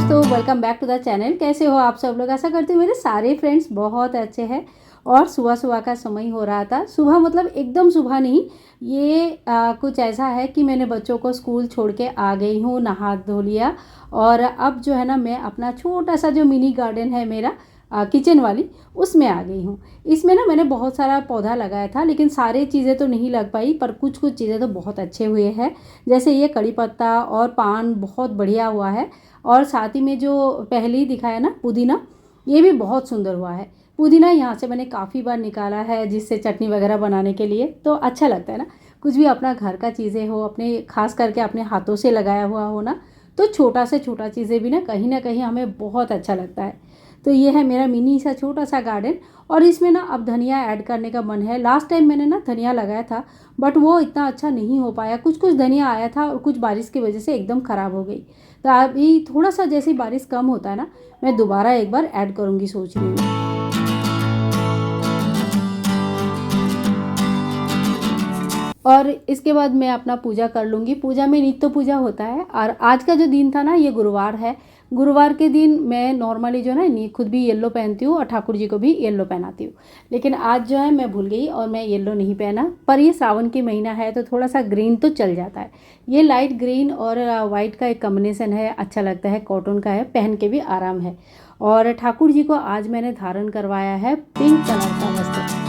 दोस्तों, welcome back to the channel. कैसे हो आप सब लोग? आशा करती हूँ मेरे सारे फ्रेंड्स बहुत अच्छे हैं। और सुबह सुबह का समय हो रहा था। सुबह मतलब एकदम सुबह नहीं, ये कुछ ऐसा है कि मैंने बच्चों को स्कूल छोड़ के आ गई हूँ, नहा धो लिया। और अब जो है ना, मैं अपना छोटा सा जो मिनी गार्डन है मेरा किचन वाली, उसमें आ गई हूँ। इसमें ना मैंने बहुत सारा पौधा लगाया था, लेकिन सारी चीज़ें तो नहीं लग पाई, पर कुछ कुछ चीज़ें तो बहुत अच्छे हुए हैं। जैसे ये कड़ी पत्ता और पान बहुत बढ़िया हुआ है। और साथ ही में जो पहले ही दिखाया ना पुदीना, ये भी बहुत सुंदर हुआ है। पुदीना यहाँ से मैंने काफ़ी बार निकाला है, जिससे चटनी वगैरह बनाने के लिए तो अच्छा लगता है ना। कुछ भी अपना घर का चीज़ें हो, अपने खास करके अपने हाथों से लगाया हुआ हो ना, तो छोटा से छोटा चीज़ें भी ना कहीं हमें बहुत अच्छा लगता है। तो ये है मेरा मिनी सा छोटा सा गार्डन। और इसमें ना अब धनिया ऐड करने का मन है। लास्ट टाइम मैंने ना धनिया लगाया था, बट वो इतना अच्छा नहीं हो पाया। कुछ कुछ धनिया आया था और कुछ बारिश की वजह से एकदम ख़राब हो गई। तो अभी थोड़ा सा जैसे बारिश कम होता है ना, मैं दोबारा एक बार ऐड करूँगी सोच रही हूँ। और इसके बाद मैं अपना पूजा कर लूँगी। पूजा में नित्य पूजा होता है। और आज का जो दिन था ना, ये गुरुवार है। गुरुवार के दिन मैं नॉर्मली जो है ना, खुद भी येलो पहनती हूँ और ठाकुर जी को भी येलो पहनाती हूँ। लेकिन आज जो है मैं भूल गई और मैं येलो नहीं पहना। पर ये सावन की महीना है तो थोड़ा सा ग्रीन तो चल जाता है। ये लाइट ग्रीन और वाइट का एक कॉम्बिनेशन है, अच्छा लगता है, कॉटन का है, पहन के भी आराम है। और ठाकुर जी को आज मैंने धारण करवाया है पिंक कलर का वस्त्र।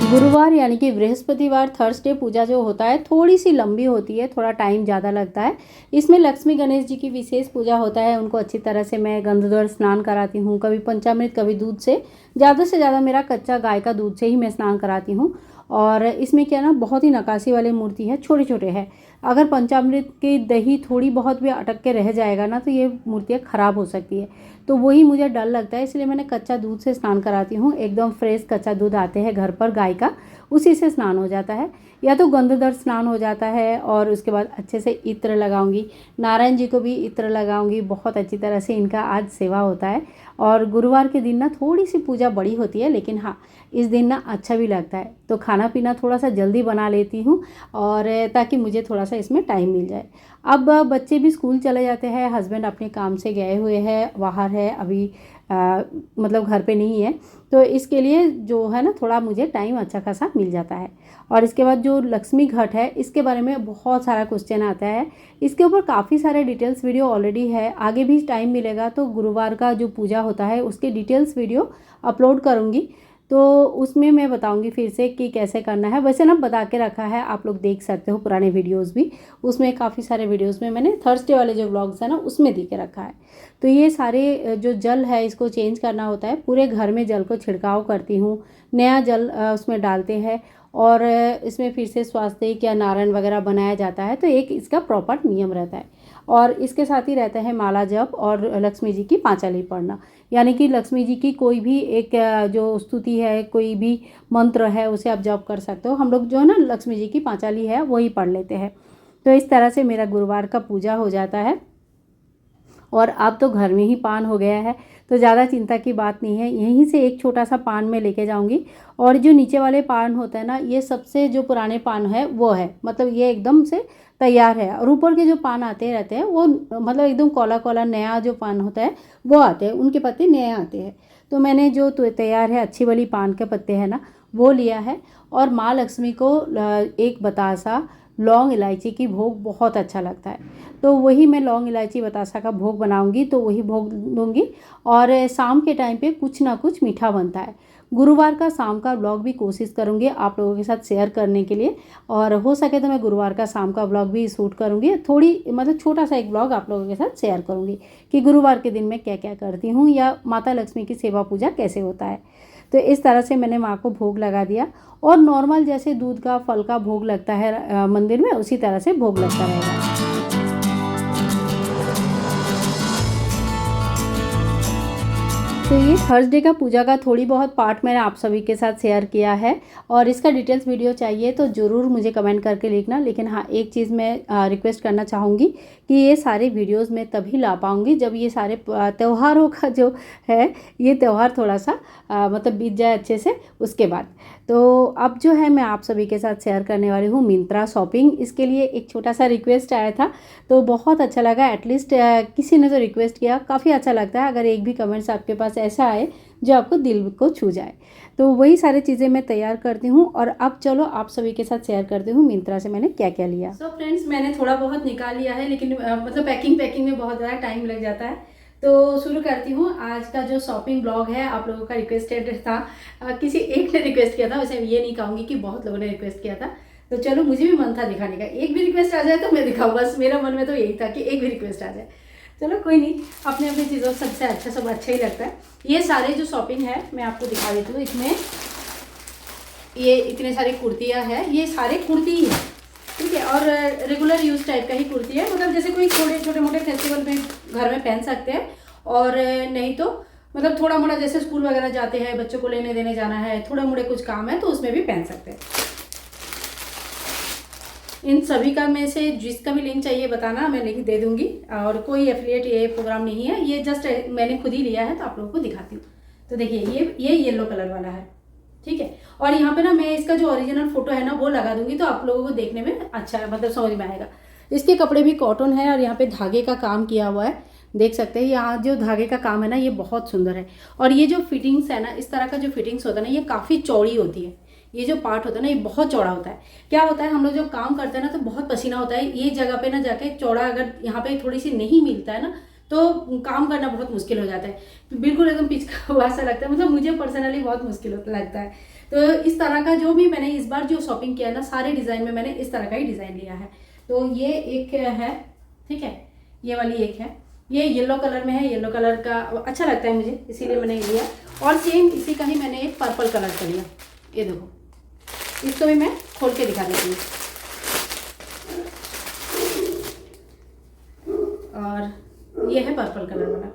गुरुवार यानी कि बृहस्पतिवार, थर्सडे पूजा जो होता है थोड़ी सी लंबी होती है, थोड़ा टाइम ज़्यादा लगता है। इसमें लक्ष्मी गणेश जी की विशेष पूजा होता है। उनको अच्छी तरह से मैं गंधद्वार स्नान कराती हूँ, कभी पंचामृत कभी दूध से ज़्यादा मेरा कच्चा गाय का दूध से ही मैं स्नान कराती हूँ। और इसमें क्या ना, बहुत ही नक्काशी वाली मूर्ति है, छोटे छोटे हैं। अगर पंचामृत की दही थोड़ी बहुत भी अटक के रह जाएगा ना, तो ये मूर्तियाँ ख़राब हो सकती है। तो वही मुझे डर लगता है, इसलिए मैंने कच्चा दूध से स्नान कराती हूँ। एकदम फ्रेश कच्चा दूध आते हैं घर पर गाय का, उसी से स्नान हो जाता है। या तो गंधदर स्नान हो जाता है। और उसके बाद अच्छे से इत्र लगाऊंगी, नारायण जी को भी इत्र लगाऊंगी। बहुत अच्छी तरह से इनका आज सेवा होता है। और गुरुवार के दिन ना थोड़ी सी पूजा बड़ी होती है, लेकिन हाँ, इस दिन ना अच्छा भी लगता है। तो खाना पीना थोड़ा सा जल्दी बना लेती हूँ, और ताकि मुझे थोड़ा सा इसमें टाइम मिल जाए। अब बच्चे भी स्कूल चले जाते हैं, हस्बैंड अपने काम से गए हुए हैं, बाहर है अभी, मतलब घर पे नहीं है। तो इसके लिए जो है ना, थोड़ा मुझे टाइम अच्छा खासा मिल जाता है। और इसके बाद जो लक्ष्मी घट है, इसके बारे में बहुत सारा क्वेश्चन आता है। इसके ऊपर काफ़ी सारे डिटेल्स वीडियो ऑलरेडी है। आगे भी टाइम मिलेगा तो गुरुवार का जो पूजा होता है उसके डिटेल्स वीडियो अपलोड करूँगी। तो उसमें मैं बताऊंगी फिर से कि कैसे करना है। वैसे ना बता के रखा है, आप लोग देख सकते हो पुराने वीडियोस भी। उसमें काफ़ी सारे वीडियोस में मैंने थर्सडे वाले जो व्लॉग्स है ना, उसमें दे के रखा है। तो ये सारे जो जल है, इसको चेंज करना होता है। पूरे घर में जल को छिड़काव करती हूँ, नया जल उसमें डालते हैं। और इसमें फिर से स्वास्तिक या नारायण वगैरह बनाया जाता है। तो एक इसका प्रॉपर नियम रहता है। और इसके साथ ही रहता है माला जप और लक्ष्मी जी की पांचाली पढ़ना। यानी कि लक्ष्मी जी की कोई भी एक जो स्तुति है, कोई भी मंत्र है, उसे आप जप कर सकते हो। हम लोग जो है ना, लक्ष्मी जी की पांचाली है वही पढ़ लेते हैं। तो इस तरह से मेरा गुरुवार का पूजा हो जाता है। और अब तो घर में ही पान हो गया है, तो ज़्यादा चिंता की बात नहीं है। यहीं से एक छोटा सा पान मैं लेके जाऊंगी। और जो नीचे वाले पान होते हैं ना, ये सबसे जो पुराने पान है वो है, मतलब ये एकदम से तैयार है। और ऊपर के जो पान आते रहते हैं वो मतलब एकदम कोला कोला नया जो पान होता है वो आते हैं, उनके पत्ते नए आते हैं। तो मैंने जो तैयार है अच्छी वाली पान के पत्ते हैं ना, वो लिया है। और माँ लक्ष्मी को एक बतासा लौंग इलायची की भोग बहुत अच्छा लगता है, तो वही मैं लौंग इलायची बतासा का भोग बनाऊंगी, तो वही भोग दूंगी। और शाम के टाइम पे कुछ ना कुछ मीठा बनता है। गुरुवार का शाम का व्लॉग भी कोशिश करूंगी आप लोगों के साथ शेयर करने के लिए। और हो सके तो मैं गुरुवार का शाम का व्लॉग भी शूट करूंगी, थोड़ी मतलब छोटा सा एक व्लॉग आप लोगों के साथ शेयर करूंगी कि गुरुवार के दिन मैं क्या क्या करती हूँ, या माता लक्ष्मी की सेवा पूजा कैसे होता है। तो इस तरह से मैंने माँ को भोग लगा दिया। और नॉर्मल जैसे दूध का फल का भोग लगता है मंदिर में, उसी तरह से भोग लगता रहेगा। तो ये थर्सडे का पूजा का थोड़ी बहुत पार्ट मैंने आप सभी के साथ शेयर किया है और इसका डिटेल्स वीडियो चाहिए तो ज़रूर मुझे कमेंट करके लिखना। लेकिन हाँ, एक चीज़ मैं रिक्वेस्ट करना चाहूँगी कि ये सारे वीडियोस मैं तभी ला पाऊँगी जब ये सारे त्योहारों का जो है ये त्यौहार थोड़ा सा मतलब बीत जाए अच्छे से, उसके बाद। तो अब जो है मैं आप सभी के साथ शेयर करने वाली हूँ मिंत्रा शॉपिंग। इसके लिए एक छोटा सा रिक्वेस्ट आया था तो बहुत अच्छा लगा। एटलीस्ट किसी ने तो रिक्वेस्ट किया, काफ़ी अच्छा लगता है अगर एक भी कमेंट्स आपके पास ऐसा आए जो आपको दिल को छू जाए। तो वही सारी चीज़ें मैं तैयार करती हूँ और अब चलो आप सभी के साथ शेयर करती हूँ मिंत्रा से मैंने क्या क्या लिया। सो फ्रेंड्स, मैंने थोड़ा बहुत निकाल लिया है लेकिन मतलब पैकिंग में बहुत ज़्यादा टाइम लग जाता है। तो शुरू करती हूँ आज का जो शॉपिंग ब्लॉग है। आप लोगों का रिक्वेस्टेड था, किसी एक ने रिक्वेस्ट किया था, वैसे ये नहीं कहूँगी कि बहुत लोगों ने रिक्वेस्ट किया था। तो चलो, मुझे भी मन था दिखाने का, एक भी रिक्वेस्ट आ जाए तो मैं दिखाऊँ, बस मेरा मन में तो यही था कि एक भी रिक्वेस्ट आ जाए। चलो कोई नहीं, अपनी अपनी चीज़ों सबसे अच्छा, सब अच्छा ही लगता है। ये सारे जो शॉपिंग है मैं आपको दिखा देती हूँ। इसमें ये इतने सारे कुर्तियाँ हैं, ये सारे कुर्ती ही है, ठीक है, और रेगुलर यूज़ टाइप का ही कुर्ती है। मतलब जैसे कोई छोटे मोटे फेस्टिवल में घर में पहन सकते हैं, और नहीं तो मतलब थोड़ा मोड़ा जैसे स्कूल वगैरह जाते हैं, बच्चों को लेने देने जाना है, थोड़े मोड़े कुछ काम है तो उसमें भी पहन सकते हैं। इन सभी का में से जिसका भी लिंक चाहिए बताना, मैं लिंक दे दूंगी। और कोई एफिलिएट ये प्रोग्राम नहीं है, ये जस्ट मैंने खुद ही लिया है तो आप लोगों को दिखाती हूँ। तो देखिए ये येलो कलर वाला है, ठीक है। और यहाँ पे ना मैं इसका जो ओरिजिनल फोटो है ना वो लगा दूंगी तो आप लोगों को देखने में अच्छा है, मतलब समझ में आएगा। इसके कपड़े भी कॉटन है और यहाँ पे धागे का काम किया हुआ है, देख सकते हैं। यहाँ जो धागे का काम है ना ये बहुत सुंदर है। और ये जो फिटिंग्स है ना, इस तरह का जो फिटिंग्स होता है ना, ये काफ़ी चौड़ी होती है। ये जो पार्ट होता है ना ये बहुत चौड़ा होता है। क्या होता है, हम लोग जब काम करते हैं ना तो बहुत पसीना होता है, ये जगह पे ना जाके चौड़ा अगर यहाँ पे थोड़ी सी नहीं मिलता है ना तो काम करना बहुत मुश्किल हो जाता है, बिल्कुल एकदम पिचका हुआ सा लगता है। मतलब मुझे पर्सनली बहुत मुश्किल लगता है। तो इस तरह का जो भी मैंने इस बार जो शॉपिंग किया है ना, सारे डिज़ाइन में मैंने इस तरह का ही डिज़ाइन लिया है। तो ये एक है, ठीक है, ये वाली एक है, ये येलो कलर में है। येलो कलर का अच्छा लगता है मुझे, इसीलिए मैंने लिया। और सेम इसी का ही मैंने एक पर्पल कलर का लिया। ये देखो, इसको भी मैं खोल के दिखा देती हूँ। और ये है पर्पल कलर वाला,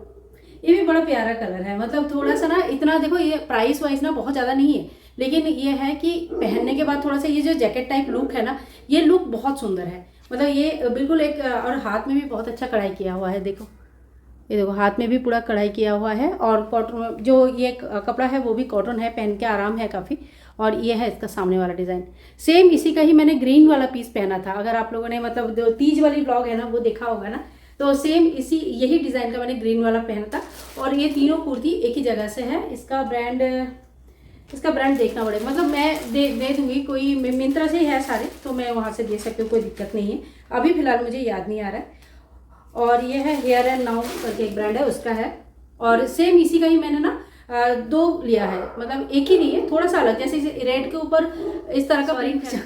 ये भी बड़ा प्यारा कलर है। मतलब थोड़ा सा ना, इतना देखो ये प्राइस वाइज ना बहुत ज़्यादा नहीं है, लेकिन ये है कि पहनने के बाद थोड़ा सा ये जो जैकेट टाइप लुक है ना, ये लुक बहुत सुंदर है। मतलब ये बिल्कुल एक, और हाथ में भी बहुत अच्छा कढ़ाई किया हुआ है। देखो, ये देखो, हाथ में भी पूरा कढ़ाई किया हुआ है। और कॉटन जो ये कपड़ा है वो भी कॉटन है, पहन के आराम है काफ़ी। और ये है इसका सामने वाला डिज़ाइन, सेम इसी का ही मैंने ग्रीन वाला पीस पहना था। अगर आप लोगों ने मतलब जो तीज वाली ब्लॉग है ना वो देखा होगा ना, तो सेम इसी यही डिज़ाइन का मैंने ग्रीन वाला पहना था। और ये तीनों कुर्ती एक ही जगह से है। इसका ब्रांड देखना पड़ेगा, मतलब मैं दे दूँगी, कोई मिंत्रा से ही है सारे, तो मैं वहाँ से दे सकती हूँ, कोई दिक्कत नहीं है। अभी फ़िलहाल मुझे याद नहीं आ रहा है। और ये है हेयर एंड नाउ करके एक ब्रांड है, उसका है। और सेम इसी का ही मैंने ना दो लिया है, मतलब एक ही नहीं है, थोड़ा सा अलग। जैसे रेड के ऊपर इस तरह का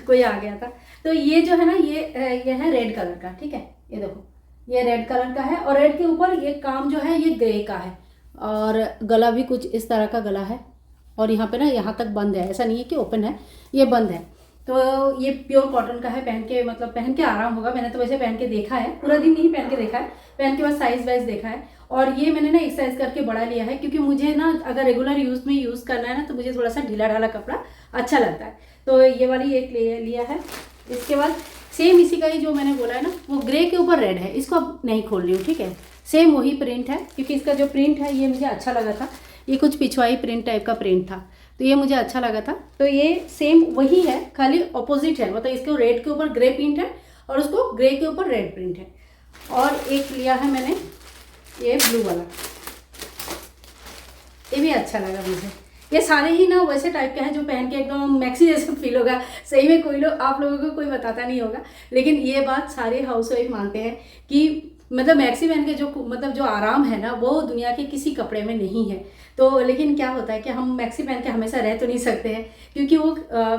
कोई आ गया था। तो ये जो है ना ये है रेड कलर का, ठीक है। ये देखो, ये रेड कलर का है और रेड के ऊपर ये काम जो है ये ग्रे का है। और गला भी कुछ इस तरह का गला है। और यहाँ पे ना यहाँ तक बंद है, ऐसा नहीं है कि ओपन है, ये बंद है। तो ये प्योर कॉटन का है, पहन के मतलब पहन के आराम होगा। मैंने तो वैसे पहन के देखा है, पूरा दिन नहीं पहन के देखा है, पहन के बाद साइज वाइज देखा है। और ये मैंने ना एक साइज करके बड़ा लिया है, क्योंकि मुझे ना अगर रेगुलर यूज़ में यूज़ करना है ना तो मुझे थोड़ा सा ढीला ढाला कपड़ा अच्छा लगता है। तो ये वाली एक लिया है। इसके बाद सेम इसी का ही जो मैंने बोला है ना, वो ग्रे के ऊपर रेड है, इसको अब नहीं खोल रही हूँ, ठीक है। सेम वही प्रिंट है, क्योंकि इसका जो प्रिंट है ये मुझे अच्छा लगा था। ये कुछ पिछवाई प्रिंट टाइप का प्रिंट था, तो ये मुझे अच्छा लगा था। तो ये सेम वही है, खाली ऑपोजिट है। मतलब इसके रेड के ऊपर ग्रे प्रिंट है और उसको ग्रे के ऊपर रेड प्रिंट है। और एक लिया है मैंने ये ब्लू वाला, ये भी अच्छा लगा मुझे। ये सारे ही ना वैसे टाइप के हैं जो पहन के एकदम मैक्सी जैसा फील होगा। सही में कोई लोग, आप लोगों को कोई बताता नहीं होगा, लेकिन ये बात सारे हाउसवाइफ मानते हैं कि मतलब मैक्सी पहन के जो मतलब जो आराम है ना वो दुनिया के किसी कपड़े में नहीं है। तो लेकिन क्या होता है कि हम मैक्सी पहन के हमेशा रह तो नहीं सकते हैं, क्योंकि वो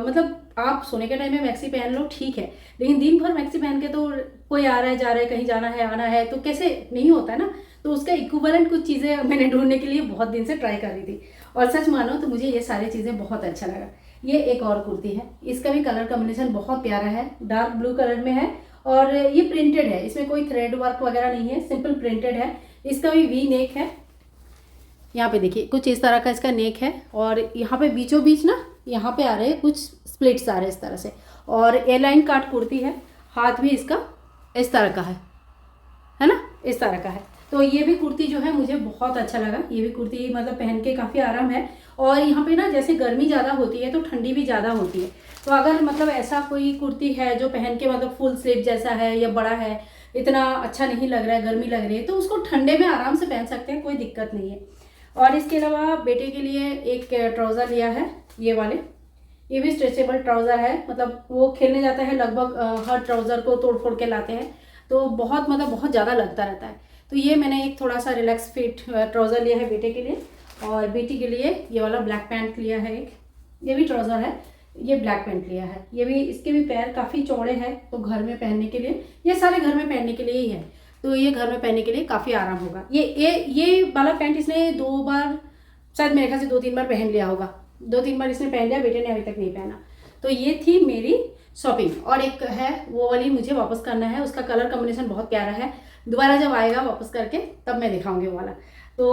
मतलब आप सोने के टाइम में मैक्सी पहन लो ठीक है, लेकिन दिन भर मैक्सी पहन के तो कोई आ रहा है जा रहा है, कहीं जाना है आना है, तो कैसे नहीं होता है ना। तो उसका इक्विवेलेंट कुछ चीज़ें मैंने ढूंढने के लिए बहुत दिन से ट्राई कर रही थी, और सच मानो तो मुझे ये सारी चीज़ें बहुत अच्छा लगा। ये एक और कुर्ती है, इसका भी कलर कॉम्बिनेशन बहुत प्यारा है, डार्क ब्लू कलर में है। और ये प्रिंटेड है, इसमें कोई थ्रेड वर्क वगैरह नहीं है, सिंपल प्रिंटेड है। इसका भी वी नेक है। यहाँ पे देखिए कुछ इस तरह का इसका नेक है, और यहाँ पे बीचों बीच ना यहाँ पे आ रहे हैं कुछ स्प्लिट्स आ रहे हैं इस तरह से, और ए लाइन काट कुर्ती है। हाथ भी इसका इस तरह का है ना, इस तरह का है। तो ये भी कुर्ती जो है मुझे बहुत अच्छा लगा। ये भी कुर्ती मतलब पहन के काफ़ी आराम है, और यहाँ पे ना जैसे गर्मी ज़्यादा होती है तो ठंडी भी ज़्यादा होती है। तो अगर मतलब ऐसा कोई कुर्ती है जो पहन के मतलब फुल स्लीव जैसा है या बड़ा है, इतना अच्छा नहीं लग रहा है, गर्मी लग रही है, तो उसको ठंडे में आराम से पहन सकते हैं, कोई दिक्कत नहीं है। और इसके अलावा बेटे के लिए एक ट्राउज़र लिया है, ये वाले, ये भी स्ट्रेचेबल ट्राउज़र है। मतलब वो खेलने जाता है, लगभग हर ट्राउज़र को तोड़ फोड़ के लाते हैं, तो बहुत मतलब बहुत ज़्यादा लगता रहता है। तो ये मैंने एक थोड़ा सा रिलैक्स फिट ट्राउज़र लिया है बेटे के लिए, और बेटी के लिए ये वाला ब्लैक पैंट लिया है एक, ये भी ट्राउज़र है, ये ब्लैक पैंट लिया है। ये भी, इसके भी पैर काफ़ी चौड़े हैं, तो घर में पहनने के लिए, ये सारे घर में पहनने के लिए ही है, तो ये घर में पहनने के लिए काफ़ी आराम होगा। ये वाला पैंट इसने 2 बार, शायद मेरे ख्याल से 2-3 बार पहन लिया होगा, 2-3 बार इसने पहन लिया, बेटे ने अभी तक नहीं पहना। तो ये थी मेरी शॉपिंग। और एक है वो वाली मुझे वापस करना है, उसका कलर कॉम्बिनेशन बहुत प्यारा है, दोबारा जब आएगा वापस करके तब मैं दिखाऊंगी वो वाला। तो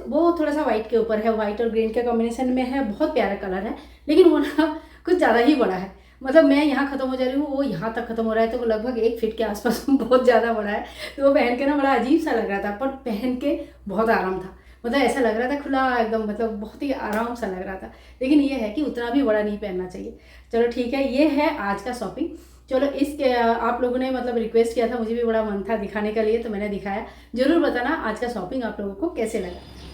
वो थोड़ा सा वाइट के ऊपर है, वाइट और ग्रीन के कॉम्बिनेशन में है, बहुत प्यारा कलर है, लेकिन वो ना कुछ ज़्यादा ही बड़ा है। मतलब मैं यहाँ ख़त्म हो जा रही हूँ, वो यहाँ तक ख़त्म हो रहा है, तो वो लगभग 1 फीट के आसपास बहुत ज़्यादा बड़ा है। तो वो पहन के ना बड़ा अजीब सा लग रहा था, पर पहन के बहुत आराम था। मतलब ऐसा लग रहा था खुला एकदम, मतलब बहुत ही आराम सा लग रहा था। लेकिन ये है कि उतना भी बड़ा नहीं पहनना चाहिए। चलो ठीक है, ये है आज का शॉपिंग। चलो इसके आप लोगों ने मतलब रिक्वेस्ट किया था, मुझे भी बड़ा मन था दिखाने के लिए, तो मैंने दिखाया। ज़रूर बताना आज का शॉपिंग आप लोगों को कैसे लगा।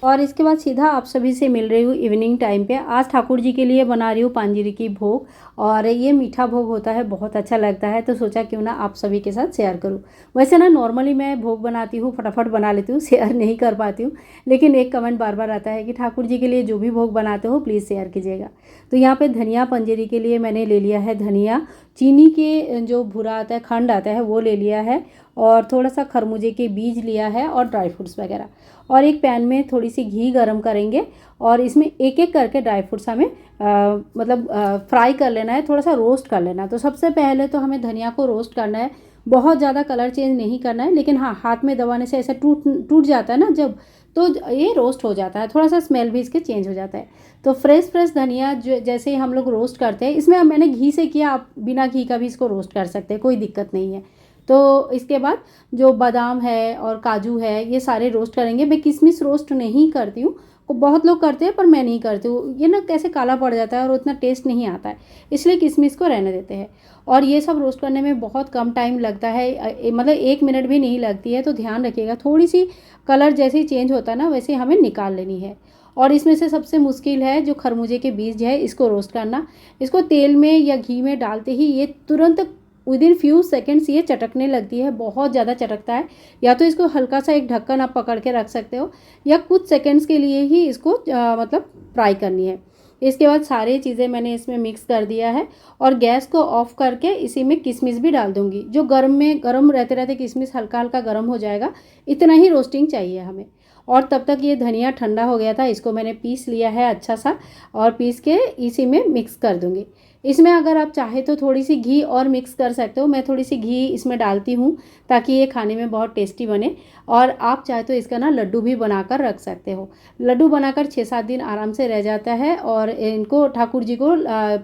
और इसके बाद सीधा आप सभी से मिल रही हूँ इवनिंग टाइम पे। आज ठाकुर जी के लिए बना रही हूँ पांजिरी की भोग, और ये मीठा भोग होता है, बहुत अच्छा लगता है, तो सोचा क्यों ना आप सभी के साथ शेयर करूँ। वैसे ना नॉर्मली मैं भोग बनाती हूँ, फटाफट बना लेती हूँ, शेयर नहीं कर पाती हूँ, लेकिन एक कमेंट बार बार आता है कि ठाकुर जी के लिए जो भी भोग बनाते हो प्लीज़ शेयर कीजिएगा। तो यहाँ पर धनिया पंजीरी के लिए मैंने ले लिया है धनिया, चीनी के जो भूरा आता है, खंड आता है, वो ले लिया है, और थोड़ा सा खरबूजे के बीज लिया है, और ड्राई फ्रूट्स वगैरह। और एक पैन में थोड़ी सी घी गरम करेंगे, और इसमें एक एक करके ड्राई फ्रूट्स हमें मतलब फ्राई कर लेना है, थोड़ा सा रोस्ट कर लेना है। तो सबसे पहले तो हमें धनिया को रोस्ट करना है, बहुत ज़्यादा कलर चेंज नहीं करना है, लेकिन हाँ हाथ में दबाने से ऐसा टूट जाता है ना जब, तो ये रोस्ट हो जाता है, थोड़ा सा स्मेल भी इसके चेंज हो जाता है। तो फ्रेश धनिया जो जैसे ही हम लोग रोस्ट करते हैं, इसमें मैंने घी से किया, आप बिना घी का भी इसको रोस्ट कर सकते हैं, कोई दिक्कत नहीं है। तो इसके बाद जो बादाम है और काजू है, ये सारे रोस्ट करेंगे। मैं किशमिश रोस्ट नहीं करती हूँ, बहुत लोग करते हैं पर मैं नहीं करती हूँ, ये ना कैसे काला पड़ जाता है और उतना टेस्ट नहीं आता है, इसलिए किशमिश को रहने देते हैं। और ये सब रोस्ट करने में बहुत कम टाइम लगता है, मतलब 1 मिनट भी नहीं लगती है, तो ध्यान रखिएगा। थोड़ी सी कलर जैसे ही चेंज होता है ना, वैसे हमें निकाल लेनी है। और इसमें से सबसे मुश्किल है जो खरबूजे के बीज है, इसको रोस्ट करना। इसको तेल में या घी में डालते ही ये तुरंत विदिन फ्यू सेकेंड्स ये चटकने लगती है, बहुत ज़्यादा चटकता है। या तो इसको हल्का सा एक ढक्कन आप पकड़ के रख सकते हो, या कुछ सेकेंड्स के लिए ही इसको मतलब फ्राई करनी है। इसके बाद सारी चीज़ें मैंने इसमें मिक्स कर दिया है, और गैस को ऑफ करके इसी में किशमिश भी डाल दूँगी। जो गर्म रहते रहते किशमिश हल्का हल्का गर्म हो जाएगा, इतना ही रोस्टिंग चाहिए हमें। और तब तक ये धनिया ठंडा हो गया था, इसको मैंने पीस लिया है अच्छा सा, और पीस के इसी में मिक्स कर दूँगी। इसमें अगर आप चाहे तो थोड़ी सी घी और मिक्स कर सकते हो, मैं थोड़ी सी घी इसमें डालती हूँ ताकि ये खाने में बहुत टेस्टी बने। और आप चाहे तो इसका ना लड्डू भी बनाकर रख सकते हो। लड्डू बनाकर 6-7 दिन आराम से रह जाता है, और इनको ठाकुर जी को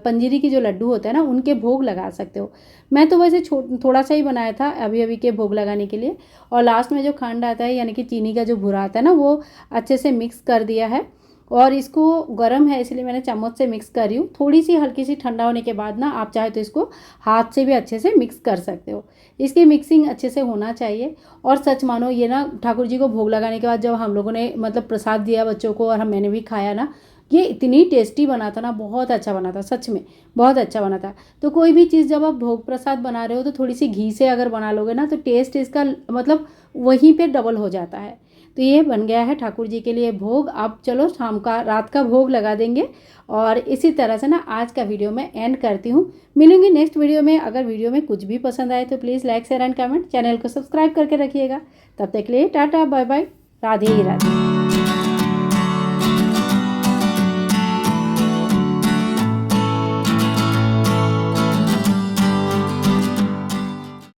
पंजीरी की जो लड्डू होता है ना, उनके भोग लगा सकते हो। मैं तो वैसे थोड़ा सा ही बनाया था अभी के भोग लगाने के लिए। और लास्ट में जो खंड आता है, यानी कि चीनी का जो भूरा आता है ना, वो अच्छे से मिक्स कर दिया है। और इसको गर्म है इसलिए मैंने चम्मच से मिक्स कर रही हूँ। थोड़ी सी हल्की सी ठंडा होने के बाद ना आप चाहे तो इसको हाथ से भी अच्छे से मिक्स कर सकते हो। इसकी मिक्सिंग अच्छे से होना चाहिए। और सच मानो ये ना ठाकुर जी को भोग लगाने के बाद जब हम लोगों ने मतलब प्रसाद दिया बच्चों को, और मैंने भी खाया ना, ये इतनी टेस्टी बना था ना, बहुत अच्छा बना था, सच में बहुत अच्छा बना था। तो कोई भी चीज़ जब आप भोग प्रसाद बना रहे हो तो थोड़ी सी घी से अगर बना लोगे ना, तो टेस्ट इसका मतलब वहीं पे डबल हो जाता है। तो ये बन गया है ठाकुर जी के लिए भोग। अब चलो शाम का रात का भोग लगा देंगे। और इसी तरह से ना आज का वीडियो मैं एंड करती हूँ। मिलूंगी नेक्स्ट वीडियो में। अगर वीडियो में कुछ भी पसंद आए तो please like share and comment, channel को सब्सक्राइब करके रखिएगा। तब तक के लिए tata bye bye, Radhe Radhe.